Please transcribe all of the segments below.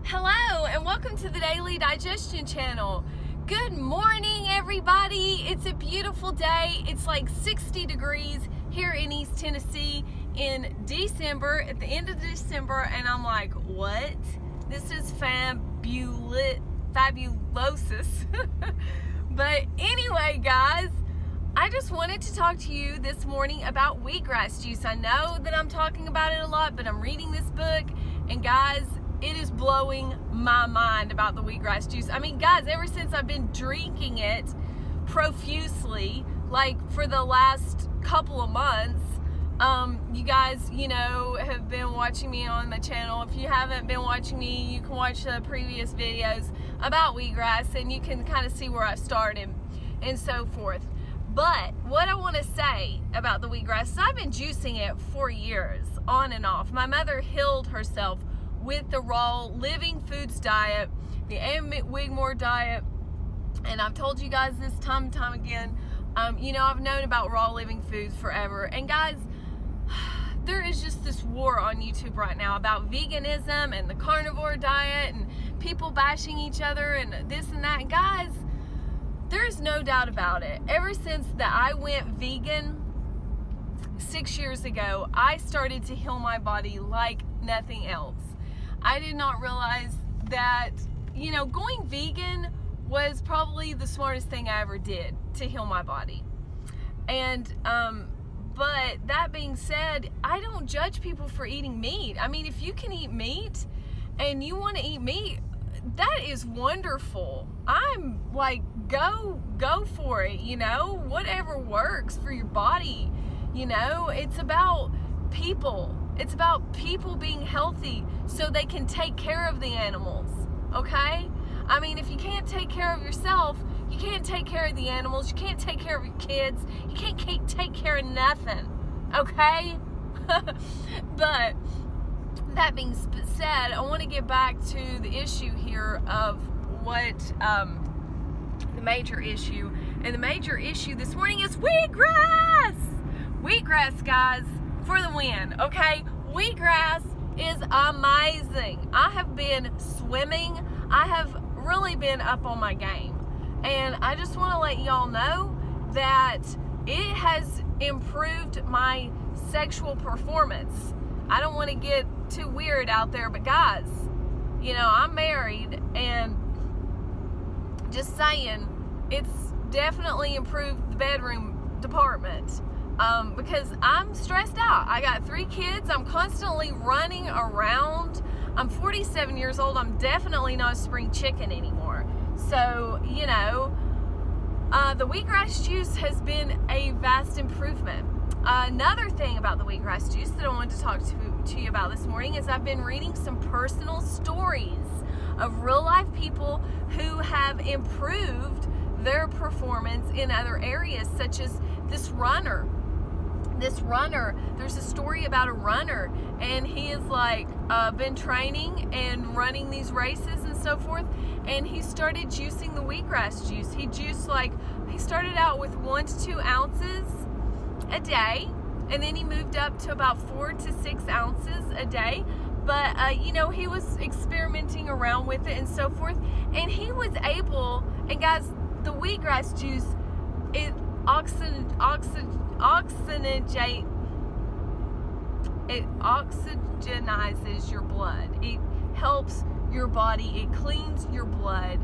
Hello and welcome to the Daily Digestion channel. Good morning everybody. It's a beautiful day. It's like 60 degrees here in East Tennessee in December, at the end of December, and I'm like, what? This is fabulosis. But anyway guys, I just wanted to talk to you this morning about wheatgrass juice. I know that I'm talking about it a lot, but I'm reading this book, and guys, it is blowing my mind about the wheatgrass juice. I mean, guys, ever since I've been drinking it profusely, like for the last couple of months, you guys, have been watching me on my channel. If you haven't been watching me, you can watch the previous videos about wheatgrass, and you can kind of see where I started and so forth. But what I want to say about the wheatgrass is I've been juicing it for years, on and off. My mother healed herself with the raw living foods diet, the Emmett Wigmore diet, and I've told you guys this time and time again, I've known about raw living foods forever. And guys, there is just this war on YouTube right now about veganism and the carnivore diet and people bashing each other and this and that. And guys, there's no doubt about it. Ever since that I went vegan 6 years ago, I started to heal my body like nothing else. I did not realize that, going vegan was probably the smartest thing I ever did to heal my body. And, but that being said, I don't judge people for eating meat. I mean, if you can eat meat and you want to eat meat, that is wonderful. I'm like, go for it, whatever works for your body. It's about people. It's about people being healthy so they can take care of the animals, okay? I mean, if you can't take care of yourself, you can't take care of the animals, you can't take care of your kids, you can't take care of nothing, okay? But that being said, I want to get back to the issue here of what the major issue. And the major issue this morning is wheatgrass! Wheatgrass, guys, for the win, okay? Wheatgrass is amazing. I have been swimming. I have really been up on my game. And I just want to let y'all know that it has improved my sexual performance. I don't want to get too weird out there, but guys, I'm married, and just saying, it's definitely improved the bedroom department. Because I'm stressed out. I got 3 kids. I'm constantly running around. I'm 47 years old. I'm definitely not a spring chicken anymore. So, the wheatgrass juice has been a vast improvement. Another thing about the wheatgrass juice that I wanted to talk to you about this morning is I've been reading some personal stories of real life people who have improved their performance in other areas, such as this runner. There's a story about a runner, and he is been training and running these races and so forth, and he started juicing the wheatgrass juice. He started out with 1 to 2 ounces a day, and then he moved up to about 4 to 6 ounces a day. But he was experimenting around with it and so forth, and he was able, and guys, the wheatgrass juice, it oxygenizes your blood. It helps your body. It cleans your blood.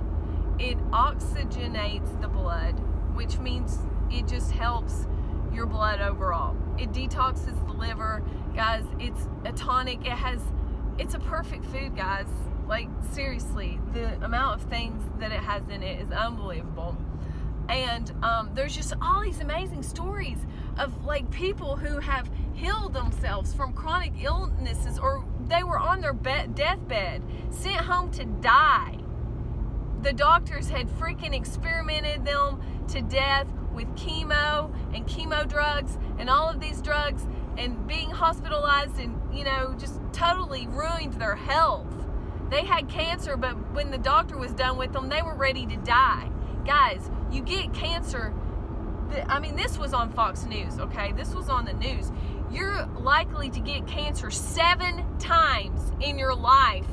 It oxygenates the blood, which means it just helps your blood overall. It detoxes the liver. Guys, it's a tonic. It's a perfect food, guys. Like, seriously, the amount of things that it has in it is unbelievable. And there's just all these amazing stories of people who have healed themselves from chronic illnesses, or they were on their deathbed, sent home to die. The doctors had freaking experimented them to death with chemo and chemo drugs and all of these drugs, and being hospitalized, and just totally ruined their health. They had cancer, but when the doctor was done with them, they were ready to die. Guys, you get cancer. This was on Fox News, okay? This was on the news. You're likely to get cancer 7 times in your life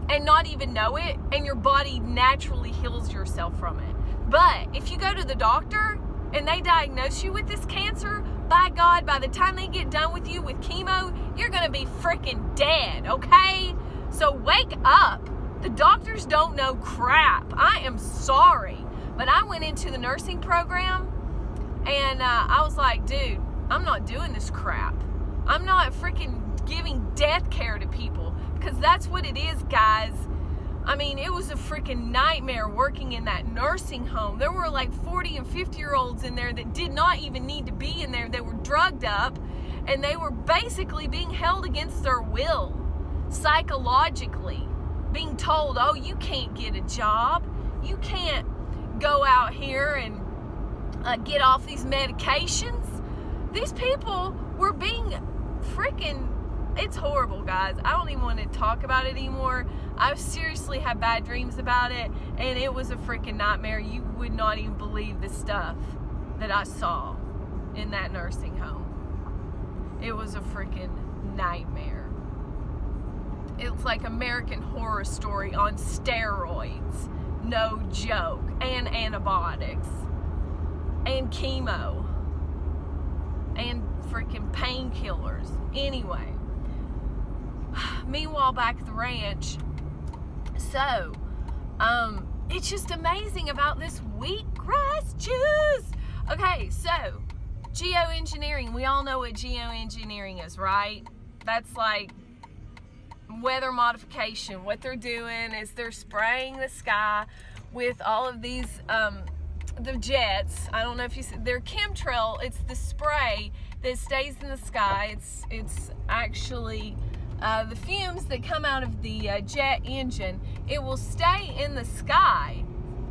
and not even know it, and your body naturally heals yourself from it. But if you go to the doctor and they diagnose you with this cancer, by God, by the time they get done with you with chemo, you're gonna be freaking dead, okay? So wake up. The doctors don't know crap. I am sorry. But I went into the nursing program, and I was like, dude, I'm not doing this crap. I'm not freaking giving death care to people, because that's what it is, guys. I mean, it was a freaking nightmare working in that nursing home. There were like 40 and 50-year-olds in there that did not even need to be in there. They were drugged up, and they were basically being held against their will, psychologically, being told, oh, you can't get a job. You can't go out here and get off these medications. These people were being freaking, it's horrible, guys. I don't even want to talk about it anymore. I seriously had bad dreams about it, and it was a freaking nightmare. You would not even believe the stuff that I saw in that nursing home. It was a freaking nightmare. It's like American Horror Story on steroids. No joke. And antibiotics. And chemo. And freaking painkillers. Anyway. Meanwhile, back at the ranch. So, it's just amazing about this wheatgrass juice. Okay, so, geoengineering. We all know what geoengineering is, right? That's like weather modification. What they're doing is they're spraying the sky with all of these the jets. I don't know if you see, they're chemtrail. It's the spray that stays in the sky. It's actually the fumes that come out of the jet engine. It will stay in the sky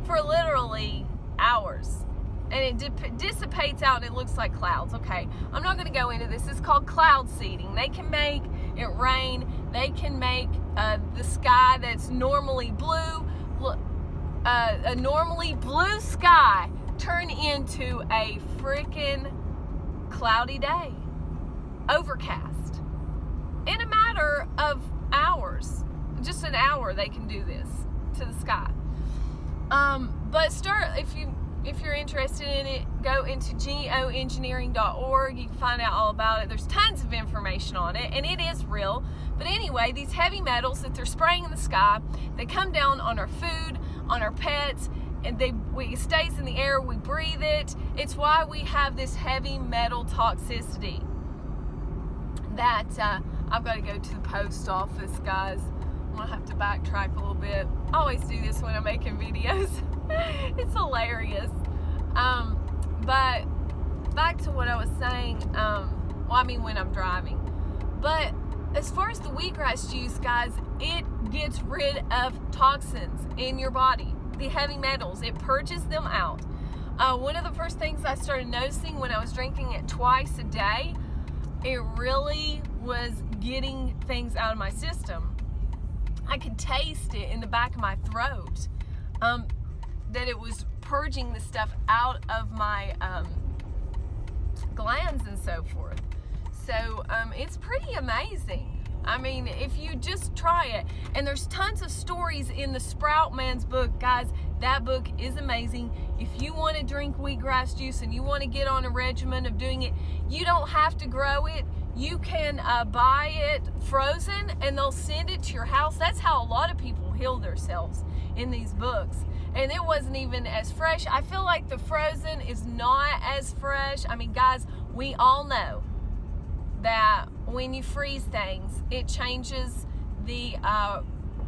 for literally hours, and it dissipates out and it looks like clouds. Okay, I'm not going to go into this. It's called cloud seeding. They can make it rain. They can make the sky that's normally blue, a normally blue sky, turn into a freaking cloudy day, overcast, in a matter of hours. Just an hour they can do this to the sky. But if you're interested in it, go into geoengineering.org. You can find out all about it. There's tons of information on it, and it is real. But anyway, these heavy metals that they're spraying in the sky, they come down on our food, on our pets, and it stays in the air. We breathe it. It's why we have this heavy metal toxicity. That I've got to go to the post office, guys. I'm gonna have to backtrack a little bit. I always do this when I'm making videos. It's hilarious. But back to what I was saying. When I'm driving. But as far as the wheatgrass juice, guys, it gets rid of toxins in your body, the heavy metals. It purges them out. One of the first things I started noticing when I was drinking it twice a day, it really was getting things out of my system. I could taste it in the back of my throat, that it was purging the stuff out of my glands and so forth. So it's pretty amazing. I mean, if you just try it. And there's tons of stories in the Sprout Man's book, guys. That book is amazing. If you want to drink wheatgrass juice and you want to get on a regimen of doing it, you don't have to grow it. You can buy it frozen, and they'll send it to your house. That's how a lot of people heal themselves in these books. And it wasn't even as fresh. I feel like the frozen is not as fresh. I mean, guys, we all know that when you freeze things, it changes the,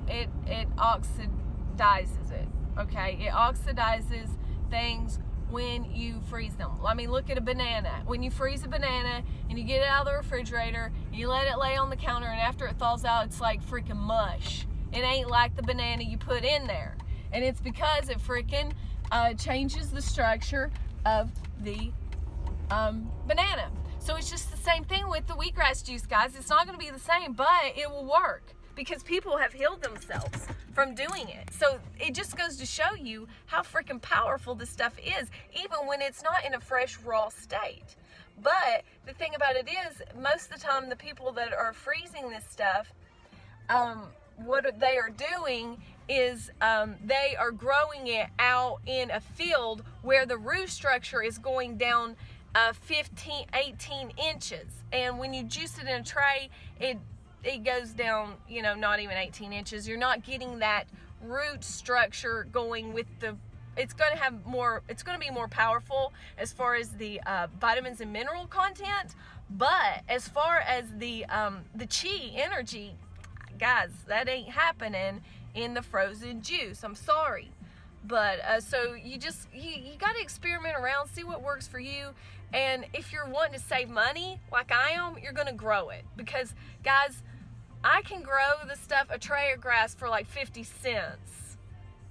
it oxidizes it, okay? It oxidizes things when you freeze them. I mean, look at a banana. When you freeze a banana and you get it out of the refrigerator, you let it lay on the counter, and after it thaws out, it's like freaking mush. It ain't like the banana you put in there. And it's because it freaking changes the structure of the banana. So it's just the same thing with the wheatgrass juice, guys. It's not going to be the same, but it will work because people have healed themselves from doing it. So it just goes to show you how freaking powerful this stuff is, even when it's not in a fresh, raw state. But the thing about it is, most of the time, the people that are freezing this stuff, what they are doing is they are growing it out in a field where the root structure is going down 18 inches. And when you juice it in a tray, it goes down, you know, not even 18 inches. You're not getting that root structure going with the, it's going to be more powerful as far as the vitamins and mineral content. But as far as the chi energy, guys, that ain't happening in the frozen juice. I'm sorry. But so you got to experiment around, see what works for you. And if you're wanting to save money like I am, you're going to grow it. Because guys, I can grow the stuff, a tray of grass, for like 50 cents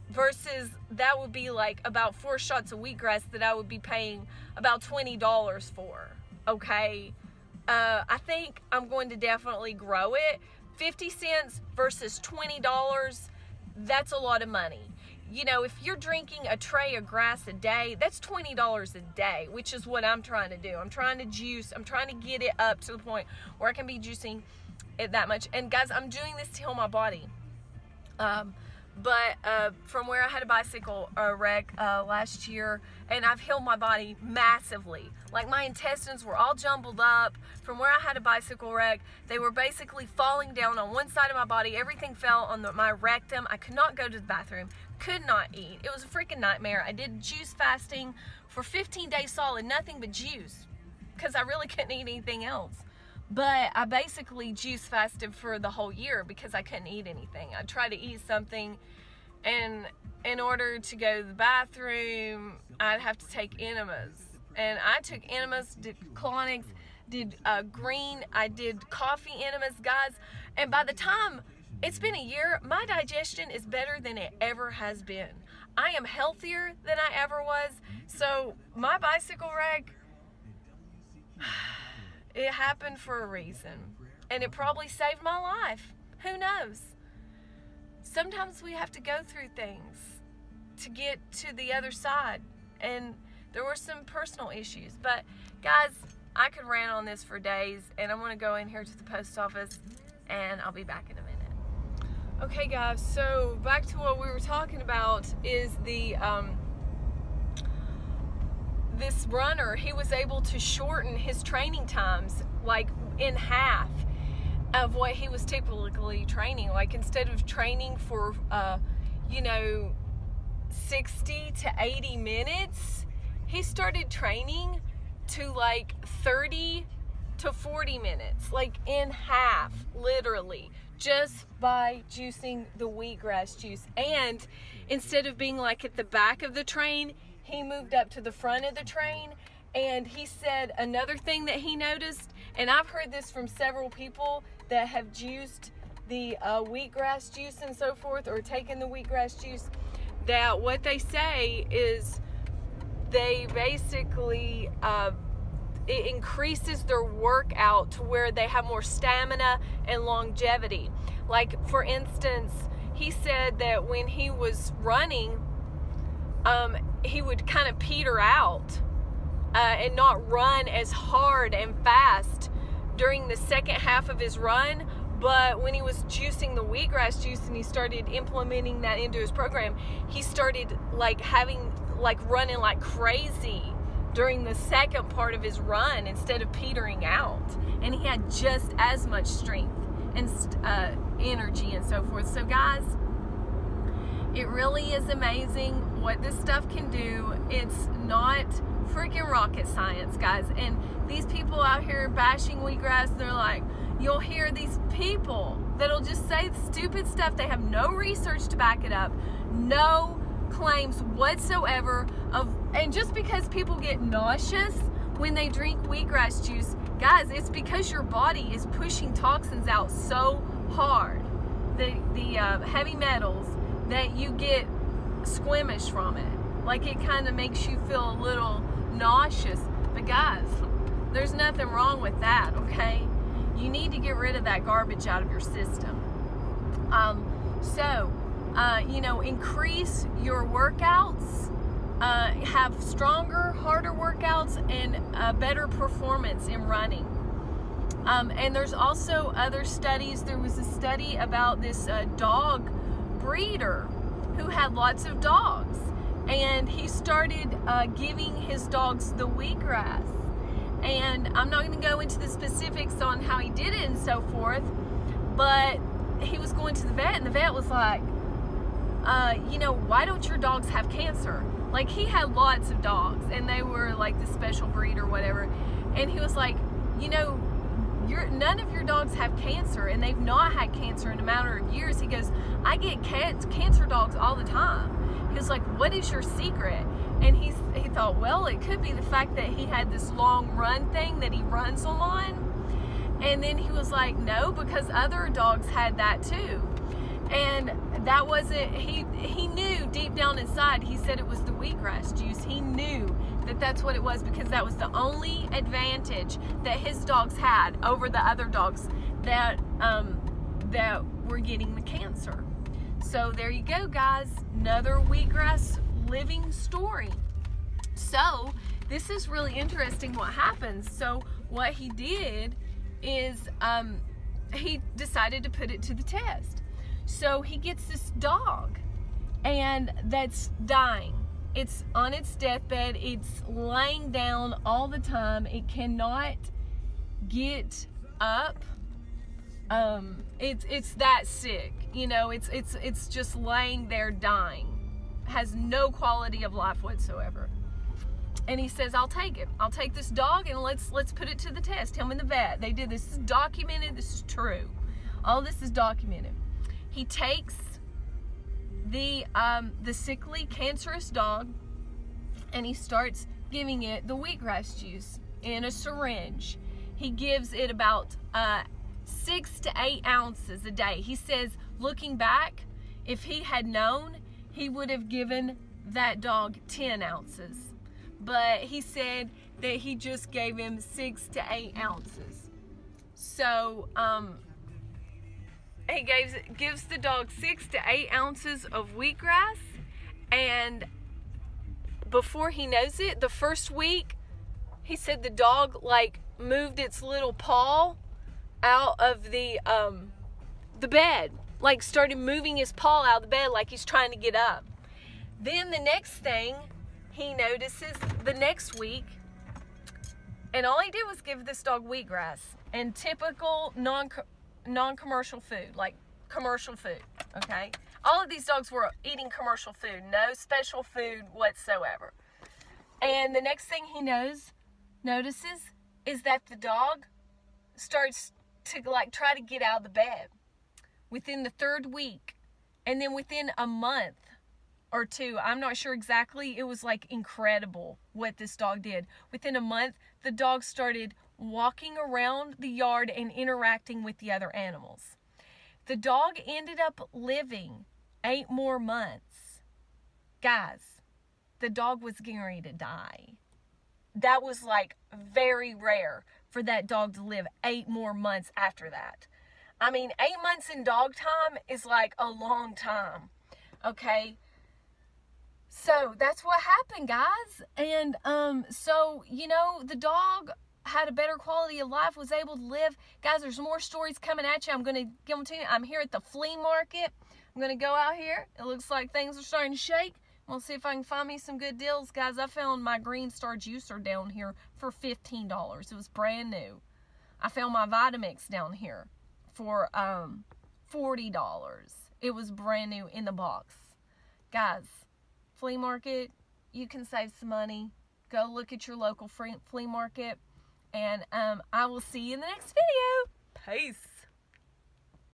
versus that would be like about 4 shots of wheatgrass that I would be paying about $20 for. Okay, I think I'm going to definitely grow it. 50 cents versus $20, that's a lot of money. You know, if you're drinking a tray of grass a day, that's $20 a day, which is what I'm trying to do. I'm trying to juice. I'm trying to get it up to the point where I can be juicing it that much. And guys, I'm doing this to heal my body. But from where I had a bicycle wreck last year, and I've healed my body massively. Like, my intestines were all jumbled up from where I had a bicycle wreck. They were basically falling down on one side of my body. Everything fell on my rectum. I could not go to the bathroom, could not eat. It was a freaking nightmare. I did juice fasting for 15 days solid, nothing but juice, because I really couldn't eat anything else. But I basically juice fasted for the whole year because I couldn't eat anything. I tried to eat something, and in order to go to the bathroom, I'd have to take enemas. And I took enemas, did colonics, did green, I did coffee enemas, guys. And by the time it's been a year, my digestion is better than it ever has been. I am healthier than I ever was. So my bicycle wreck, it happened for a reason, and it probably saved my life. Who knows? Sometimes we have to go through things to get to the other side, and there were some personal issues. But guys, I could rant on this for days, and I'm gonna go in here to the post office, and I'll be back in a minute. Okay guys, so back to what we were talking about is the this runner, he was able to shorten his training times like in half of what he was typically training. Like, instead of training for 60 to 80 minutes, he started training to like 30 to 40 minutes, like in half, literally, just by juicing the wheatgrass juice. And instead of being like at the back of the train, he moved up to the front of the train. And he said another thing that he noticed, and I've heard this from several people that have juiced the wheatgrass juice and so forth, or taken the wheatgrass juice, that what they say is they basically, it increases their workout to where they have more stamina and longevity. Like, for instance, he said that when he was running, he would kind of peter out and not run as hard and fast during the second half of his run. But when he was juicing the wheatgrass juice and he started implementing that into his program, he started running like crazy during the second part of his run instead of petering out. And he had just as much strength and energy and so forth. So guys, it really is amazing what this stuff can do. It's not freaking rocket science, guys. And these people out here bashing wheatgrass, they're like, you'll hear these people that'll just say stupid stuff. They have no research to back it up, no claims whatsoever of, and just because people get nauseous when they drink wheatgrass juice, guys, it's because your body is pushing toxins out so hard, the heavy metals, that you get squeamish from it. Like, it kind of makes you feel a little nauseous. But guys, there's nothing wrong with that, okay? You need to get rid of that garbage out of your system. Increase your workouts, have stronger, harder workouts, and better performance in running. And there's also other studies. There was a study about this dog breeder who had lots of dogs, and he started giving his dogs the wheatgrass. And I'm not going to go into the specifics on how he did it and so forth, but he was going to the vet, and the vet was like, why don't your dogs have cancer? Like, he had lots of dogs, and they were like the special breed or whatever. And he was like, none of your dogs have cancer, and they've not had cancer in a matter of years. He goes, I get cancer dogs all the time. He was like, what is your secret? And he thought, well, it could be the fact that he had this long run thing that he runs them on. And then he was like, no, because other dogs had that too. And that wasn't, he knew deep down inside, he said it was the wheatgrass juice. He knew that that's what it was, because that was the only advantage that his dogs had over the other dogs that were getting the cancer. So there you go, guys. Another wheatgrass living story. So this is really interesting what happens. So what he did is he decided to put it to the test. So he gets this dog, and that's dying. It's on its deathbed. It's laying down all the time. It cannot get up. It's that sick. It's just laying there dying. Has no quality of life whatsoever. And he says, I'll take it. I'll take this dog, and let's put it to the test. Him and the vet. They did this. This is documented. This is true. All this is documented. He takes the sickly, cancerous dog, and he starts giving it the wheatgrass juice in a syringe. He gives it about 6 to 8 ounces a day. He says, looking back, if he had known, he would have given that dog 10 ounces. But he said that he just gave him 6 to 8 ounces. So, he gives the dog 6 to 8 ounces of wheatgrass, and before he knows it, the first week, he said the dog moved its little paw out of the bed, started moving his paw out of the bed like he's trying to get up. Then the next thing he notices, the next week, and all he did was give this dog wheatgrass and typical non-commercial food, like commercial food, okay? All of these dogs were eating commercial food, no special food whatsoever. And the next thing he notices is that the dog starts to try to get out of the bed within the 3rd week. And then within a month or 2, I'm not sure exactly, it was incredible what this dog did. Within a month, the dog started walking around the yard and interacting with the other animals. The dog ended up living 8 more months. Guys, the dog was getting ready to die. That was very rare for that dog to live 8 more months after that. I mean, 8 months in dog time is a long time. Okay? So that's what happened, guys. And the dog had a better quality of life, was able to live. Guys, there's more stories coming at you. I'm going to give them to you. I'm here at the flea market. I'm going to go out here. It looks like things are starting to shake. I'm going to see if I can find me some good deals. Guys, I found my Green Star juicer down here for $15. It was brand new. I found my Vitamix down here for $40. It was brand new in the box. Guys, flea market, you can save some money. Go look at your local flea market. And I will see you in the next video. Peace.